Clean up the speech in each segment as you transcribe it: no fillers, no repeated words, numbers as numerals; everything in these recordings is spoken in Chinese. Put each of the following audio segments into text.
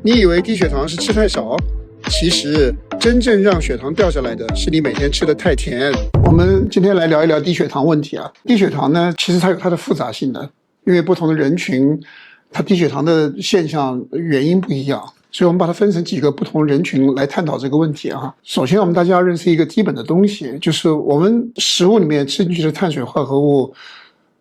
你以为低血糖是吃太少，其实真正让血糖掉下来的是你每天吃的太甜。我们今天来聊一聊低血糖问题啊。低血糖呢，其实它有它的复杂性的，因为不同的人群，它低血糖的现象原因不一样，所以我们把它分成几个不同人群来探讨这个问题啊。首先，我们大家要认识一个基本的东西，就是我们食物里面吃进去的碳水化合物，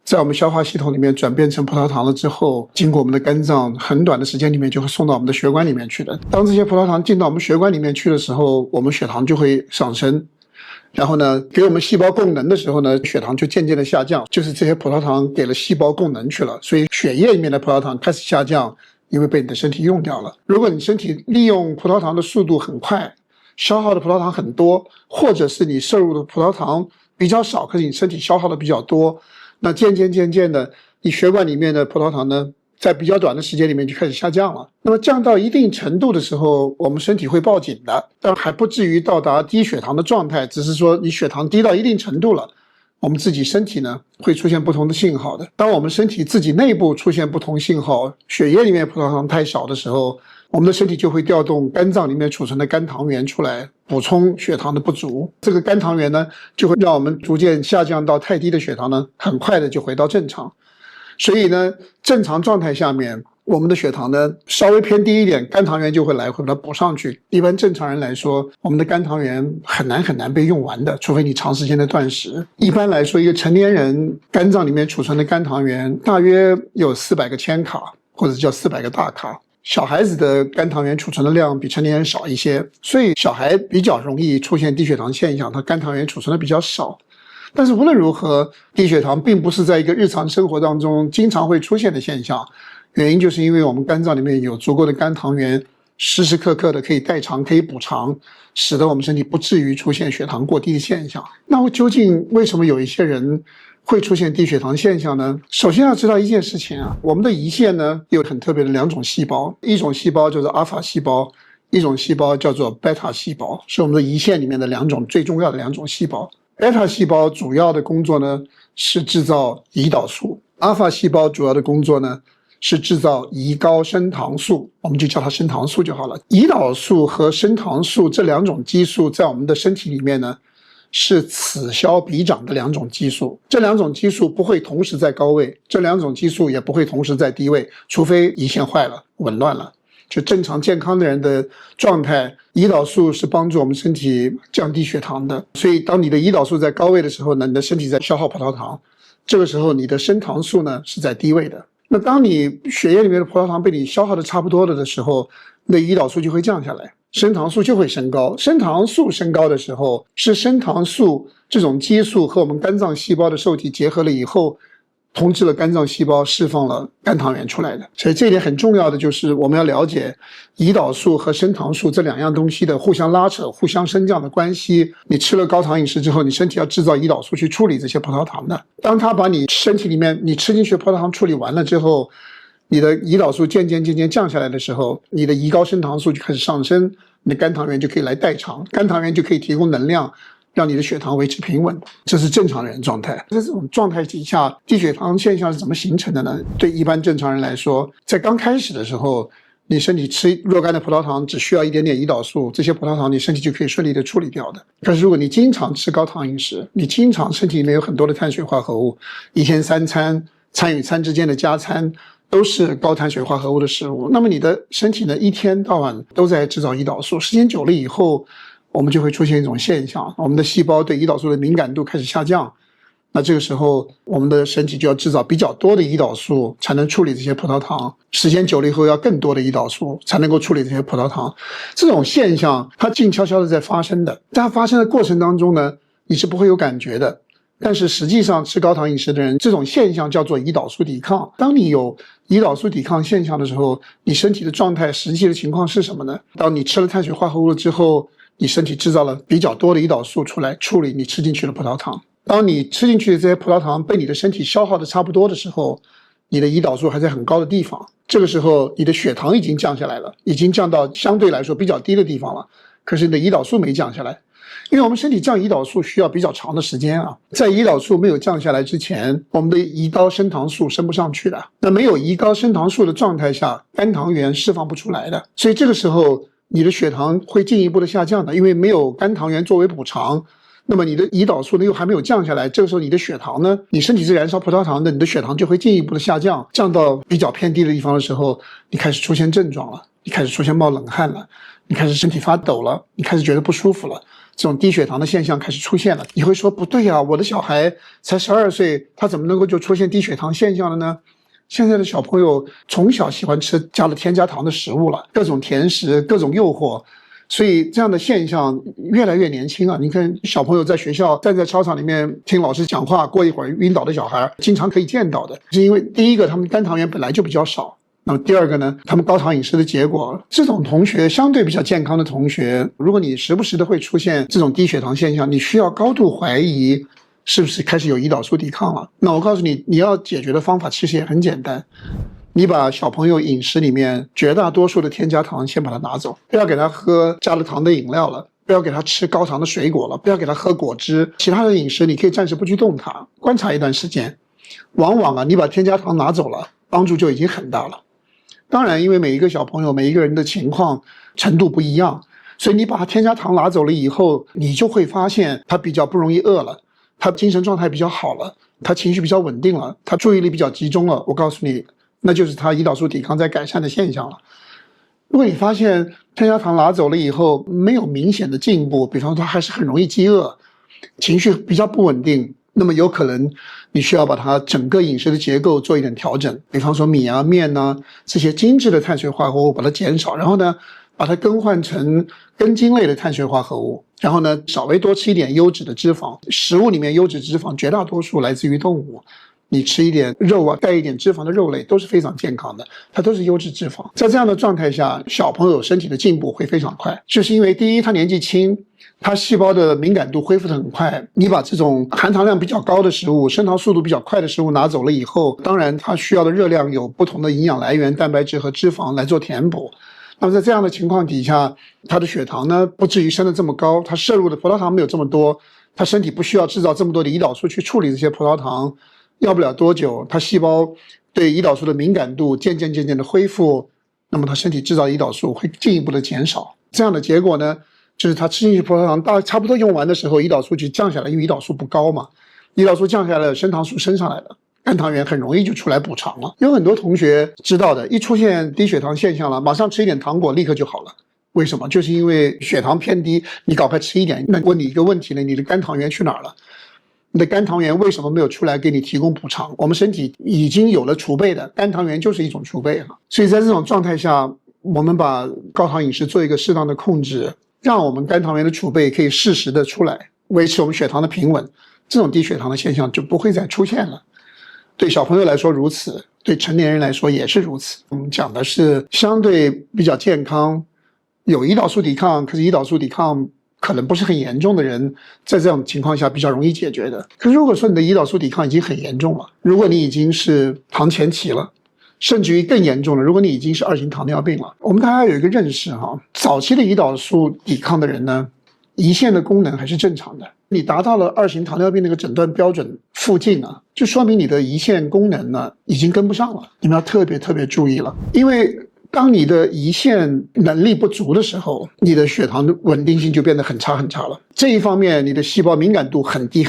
在我们消化系统里面转变成葡萄糖了之后，经过我们的肝脏很短的时间里面就会送到我们的血管里面去的。当这些葡萄糖进到我们血管里面去的时候，我们血糖就会上升，然后呢，给我们细胞供能的时候呢，血糖就渐渐的下降，就是这些葡萄糖给了细胞供能去了，所以血液里面的葡萄糖开始下降，因为被你的身体用掉了。如果你身体利用葡萄糖的速度很快，消耗的葡萄糖很多，或者是你摄入的葡萄糖比较少，可是你身体消耗的比较多，那渐渐的，你血管里面的葡萄糖呢，在比较短的时间里面就开始下降了。那么降到一定程度的时候，我们身体会报警的，但还不至于到达低血糖的状态，只是说你血糖低到一定程度了，我们自己身体呢会出现不同的信号的。当我们身体自己内部出现不同信号，血液里面葡萄糖太少的时候，我们的身体就会调动肝脏里面储存的肝糖原出来补充血糖的不足。这个肝糖原呢，就会让我们逐渐下降到太低的血糖呢，很快的就回到正常。所以呢，正常状态下面，我们的血糖呢稍微偏低一点，肝糖原就会来回把它补上去。一般正常人来说，我们的肝糖原很难被用完的，除非你长时间的断食。一般来说，一个成年人肝脏里面储存的肝糖原大约有400个千卡，或者叫400个大卡。小孩子的肝糖原储存的量比成年人少一些，所以小孩比较容易出现低血糖现象，他肝糖原储存的比较少。但是无论如何，低血糖并不是在一个日常生活当中经常会出现的现象，原因就是因为我们肝脏里面有足够的肝糖原，时时刻刻的可以代偿，可以补偿，使得我们身体不至于出现血糖过低的现象。那究竟为什么有一些人会出现低血糖现象呢？首先要知道一件事情啊，我们的胰腺呢有很特别的2种细胞，一种细胞叫做阿法细胞，一种细胞叫做贝塔细胞，是我们的胰腺里面的最重要的2种细胞。贝塔细胞主要的工作呢是制造胰岛素，阿法细胞主要的工作呢是制造胰高升糖素，我们就叫它升糖素就好了。胰岛素和升糖素这2种激素在我们的身体里面呢是此消彼长的2种激素，这2种激素不会同时在高位，这2种激素也不会同时在低位，除非胰腺坏了紊乱了。就正常健康的人的状态，胰岛素是帮助我们身体降低血糖的，所以当你的胰岛素在高位的时候呢，你的身体在消耗葡萄糖，这个时候你的升糖素呢是在低位的。那当你血液里面的葡萄糖被你消耗的差不多了的时候，那胰岛素就会降下来，升糖素就会升高。升糖素升高的时候，是升糖素这种激素和我们肝脏细胞的受体结合了以后，通知了肝脏细胞释放了肝糖原出来的。所以这一点很重要的就是我们要了解胰岛素和升糖素这2样东西的互相拉扯、互相升降的关系。你吃了高糖饮食之后，你身体要制造胰岛素去处理这些葡萄糖的。当它把你身体里面你吃进去的葡萄糖处理完了之后，你的胰岛素渐渐降下来的时候，你的胰高升糖素就开始上升，你的肝糖原就可以来代偿，肝糖原就可以提供能量，让你的血糖维持平稳。这是正常人状态。在这种状态底下，低血糖现象是怎么形成的呢？对一般正常人来说，在刚开始的时候，你身体吃若干的葡萄糖只需要一点点胰岛素，这些葡萄糖你身体就可以顺利的处理掉的。可是如果你经常吃高糖饮食，你经常身体里面有很多的碳水化合物，一天3餐，餐与餐之间的加餐都是高碳水化合物的食物，那么你的身体呢一天到晚都在制造胰岛素，时间久了以后，我们就会出现一种现象，我们的细胞对胰岛素的敏感度开始下降，那这个时候我们的身体就要制造比较多的胰岛素才能处理这些葡萄糖，时间久了以后要更多的胰岛素才能够处理这些葡萄糖。这种现象它静悄悄的在发生的，在它发生的过程当中呢，你是不会有感觉的。但是实际上吃高糖饮食的人，这种现象叫做胰岛素抵抗。当你有胰岛素抵抗现象的时候，你身体的状态实际的情况是什么呢？当你吃了碳水化合物之后，你身体制造了比较多的胰岛素出来处理你吃进去的葡萄糖。当你吃进去的这些葡萄糖被你的身体消耗的差不多的时候，你的胰岛素还在很高的地方，这个时候你的血糖已经降下来了，已经降到相对来说比较低的地方了，可是你的胰岛素没降下来。因为我们身体降胰岛素需要比较长的时间啊，在胰岛素没有降下来之前，我们的胰高升糖素升不上去的。那没有胰高升糖素的状态下，肝糖原释放不出来的，所以这个时候你的血糖会进一步的下降的，因为没有肝糖原作为补偿。那么你的胰岛素呢又还没有降下来，这个时候你的血糖呢，你身体是燃烧葡萄糖的，你的血糖就会进一步的下降，降到比较偏低的地方的时候，你开始出现症状了，你开始出现冒冷汗了，你开始身体发抖了，你开始觉得不舒服了，这种低血糖的现象开始出现了。你会说不对啊，我的小孩才12岁，他怎么能够就出现低血糖现象了呢？现在的小朋友从小喜欢吃加了添加糖的食物了，各种甜食，各种诱惑，所以这样的现象越来越年轻啊！你看小朋友在学校站在操场里面听老师讲话，过一会儿晕倒的小孩经常可以见到的，是因为第一个他们肝糖原本来就比较少，那么第二个呢，他们高糖饮食的结果，这种同学相对比较健康的同学，如果你时不时的会出现这种低血糖现象，你需要高度怀疑是不是开始有胰岛素抵抗了。那我告诉你，你要解决的方法其实也很简单，你把小朋友饮食里面绝大多数的添加糖先把它拿走，不要给他喝加了糖的饮料了，不要给他吃高糖的水果了，不要给他喝果汁，其他的饮食你可以暂时不去动它，观察一段时间，往往啊，你把添加糖拿走了，帮助就已经很大了。当然，因为每一个小朋友每一个人的情况程度不一样，所以你把他添加糖拿走了以后，你就会发现他比较不容易饿了，他精神状态比较好了，他情绪比较稳定了，他注意力比较集中了。我告诉你，那就是他胰岛素抵抗在改善的现象了。如果你发现添加糖拿走了以后没有明显的进步，比方说他还是很容易饥饿，情绪比较不稳定，那么有可能你需要把它整个饮食的结构做一点调整，比方说米啊、面啊这些精致的碳水化合物把它减少，然后呢把它更换成根茎类的碳水化合物，然后呢稍微多吃一点优质的脂肪。食物里面优质脂肪绝大多数来自于动物，你吃一点肉啊，带一点脂肪的肉类都是非常健康的，它都是优质脂肪。在这样的状态下，小朋友身体的进步会非常快，就是因为第一他年纪轻，他细胞的敏感度恢复得很快，你把这种含糖量比较高的食物、升糖速度比较快的食物拿走了以后，当然它需要的热量有不同的营养来源，蛋白质和脂肪来做填补。那么在这样的情况底下，他的血糖呢不至于升得这么高，他摄入的葡萄糖没有这么多，他身体不需要制造这么多的胰岛素去处理这些葡萄糖，要不了多久，他细胞对胰岛素的敏感度渐渐的恢复，那么他身体制造胰岛素会进一步的减少。这样的结果呢，就是他吃进去葡萄糖差不多用完的时候，胰岛素就降下来，因为胰岛素不高嘛，胰岛素降下来了，升糖素升上来了，肝糖原很容易就出来补偿了。有很多同学知道的，一出现低血糖现象了，马上吃一点糖果立刻就好了。为什么？就是因为血糖偏低，你赶快吃一点。那问你一个问题呢，你的肝糖原去哪儿了？你的肝糖原为什么没有出来给你提供补偿？我们身体已经有了储备的，肝糖原就是一种储备。所以在这种状态下，我们把高糖饮食做一个适当的控制，让我们肝糖原的储备可以适时的出来，维持我们血糖的平稳，这种低血糖的现象就不会再出现了。对小朋友来说如此，对成年人来说也是如此。我们讲的是相对比较健康，有胰岛素抵抗，可是胰岛素抵抗可能不是很严重的人，在这种情况下比较容易解决的。可是如果说你的胰岛素抵抗已经很严重了，如果你已经是糖前期了，甚至于更严重了，如果你已经是2型糖尿病了，我们大家有一个认识哈，早期的胰岛素抵抗的人呢，胰腺的功能还是正常的。你达到了2型糖尿病那个诊断标准附近啊，就说明你的胰腺功能呢已经跟不上了。你们要特别注意了，因为当你的胰腺能力不足的时候，你的血糖的稳定性就变得很差了。这一方面，你的细胞敏感度很低；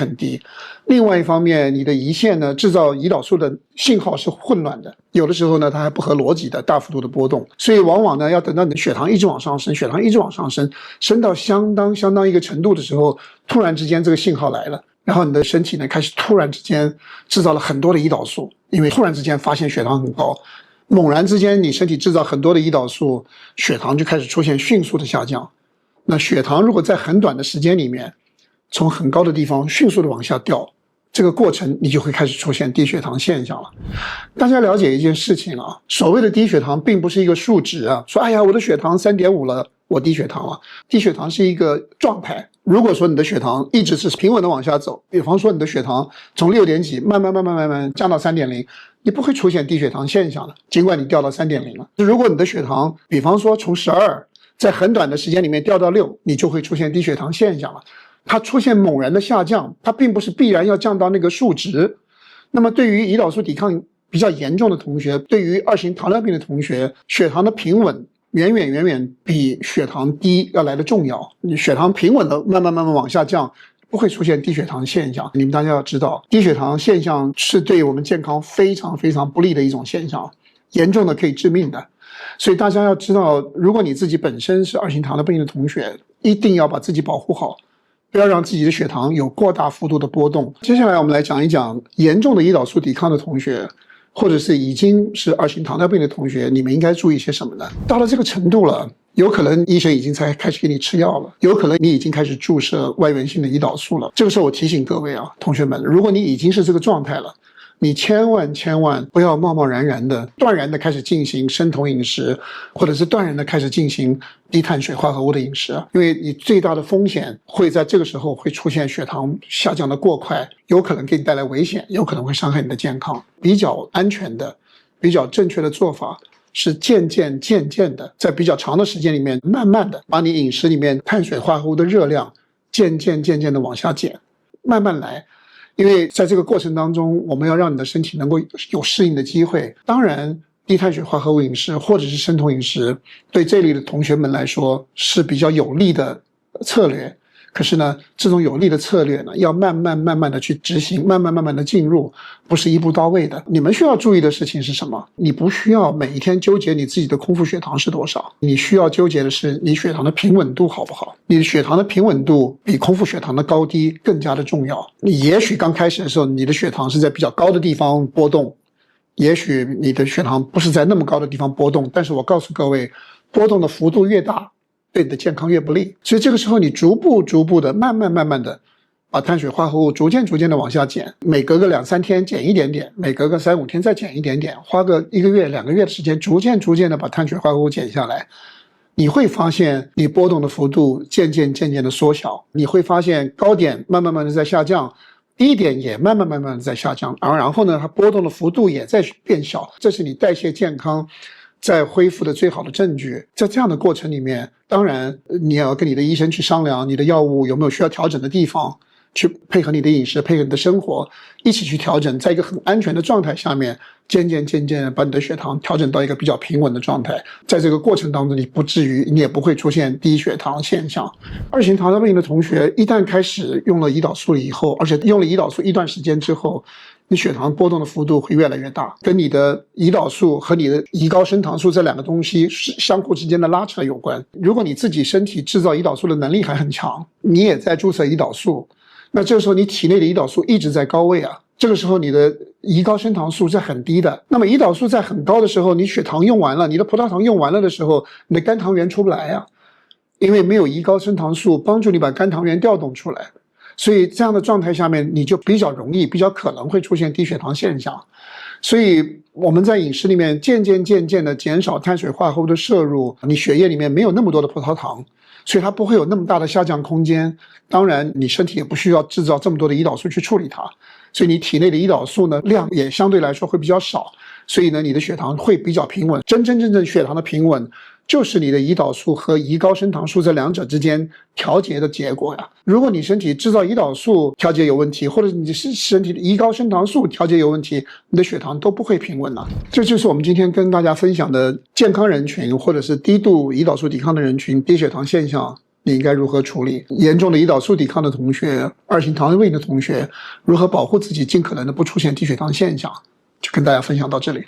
另外一方面，你的胰腺呢制造胰岛素的信号是混乱的，有的时候呢它还不合逻辑的大幅度的波动，所以往往呢要等到你的血糖一直往上升，升到相当一个程度的时候，突然之间这个信号来了，然后你的身体呢开始突然之间制造了很多的胰岛素，因为突然之间发现血糖很高。猛然之间你身体制造很多的胰岛素，血糖就开始出现迅速的下降。那血糖如果在很短的时间里面从很高的地方迅速的往下掉，这个过程你就会开始出现低血糖现象了。大家了解一件事情啊，所谓的低血糖并不是一个数值啊，说哎呀我的血糖 3.5 了，我低血糖了。低血糖是一个状态，如果说你的血糖一直是平稳的往下走，比方说你的血糖从6点几慢慢降到 3.0，你不会出现低血糖现象的，尽管你掉到 3.0 了。如果你的血糖比方说从12在很短的时间里面掉到6，你就会出现低血糖现象了。它出现猛然的下降，它并不是必然要降到那个数值。那么对于胰岛素抵抗比较严重的同学，对于2型糖尿病的同学，血糖的平稳远远比血糖低要来的重要。你血糖平稳的慢慢往下降，不会出现低血糖现象。你们大家要知道，低血糖现象是对我们健康非常不利的一种现象，严重的可以致命的。所以大家要知道，如果你自己本身是2型糖尿病的同学，一定要把自己保护好，不要让自己的血糖有过大幅度的波动。接下来我们来讲一讲严重的胰岛素抵抗的同学，或者是已经是2型糖尿病的同学，你们应该注意些什么呢？到了这个程度了，有可能医生已经才开始给你吃药了，有可能你已经开始注射外源性的胰岛素了。这个时候我提醒各位啊，同学们，如果你已经是这个状态了，你千万不要贸然的断然的开始进行生酮饮食，或者是断然的开始进行低碳水化合物的饮食，因为你最大的风险会在这个时候会出现血糖下降的过快，有可能给你带来危险，有可能会伤害你的健康。比较安全的、比较正确的做法是渐渐的，在比较长的时间里面，慢慢的把你饮食里面碳水化合物的热量渐渐的往下减，慢慢来。因为在这个过程当中，我们要让你的身体能够有适应的机会。当然，低碳水化合物饮食或者是生酮饮食，对这类的同学们来说是比较有利的策略。可是呢，这种有利的策略呢，要慢慢的去执行，慢慢的进入，不是一步到位的。你们需要注意的事情是什么？你不需要每一天纠结你自己的空腹血糖是多少，你需要纠结的是你血糖的平稳度好不好。你的血糖的平稳度比空腹血糖的高低更加的重要。你也许刚开始的时候，你的血糖是在比较高的地方波动，也许你的血糖不是在那么高的地方波动，但是我告诉各位，波动的幅度越大，对你的健康越不利。所以这个时候你逐步的慢慢的把碳水化合物逐渐的往下减，每隔个2-3天减一点点，每隔个3-5天再减一点点，花个1个月2个月的时间，逐渐的把碳水化合物减下来。你会发现你波动的幅度渐渐的缩小，你会发现高点慢慢的在下降，低点也慢慢的在下降，然后呢，它波动的幅度也在变小，这是你代谢健康在恢复的最好的证据。在这样的过程里面，当然你要跟你的医生去商量，你的药物有没有需要调整的地方，去配合你的饮食，配合你的生活，一起去调整，在一个很安全的状态下面，渐渐把你的血糖调整到一个比较平稳的状态。在这个过程当中，你不至于，你也不会出现低血糖现象。2型糖尿病的同学一旦开始用了胰岛素以后，而且用了胰岛素一段时间之后，你血糖波动的幅度会越来越大，跟你的胰岛素和你的胰高升糖素这2个东西相互之间的拉扯有关。如果你自己身体制造胰岛素的能力还很强，你也在注射胰岛素，那这个时候你体内的胰岛素一直在高位啊，这个时候你的胰高升糖素在很低的，那么胰岛素在很高的时候，你血糖用完了，你的葡萄糖用完了的时候，你的肝糖原出不来啊，因为没有胰高升糖素帮助你把肝糖原调动出来。所以这样的状态下面，你就比较可能会出现低血糖现象。所以我们在饮食里面渐渐的减少碳水化合物的摄入，你血液里面没有那么多的葡萄糖，所以它不会有那么大的下降空间。当然你身体也不需要制造这么多的胰岛素去处理它，所以你体内的胰岛素呢量也相对来说会比较少，所以呢你的血糖会比较平稳。真正血糖的平稳，就是你的胰岛素和胰高升糖素这2者之间调节的结果呀。如果你身体制造胰岛素调节有问题，或者你身体的胰高升糖素调节有问题，你的血糖都不会平稳了。这就是我们今天跟大家分享的健康人群，或者是低度胰岛素抵抗的人群，低血糖现象你应该如何处理。严重的胰岛素抵抗的同学，2型糖尿病的同学，如何保护自己尽可能的不出现低血糖现象，就跟大家分享到这里。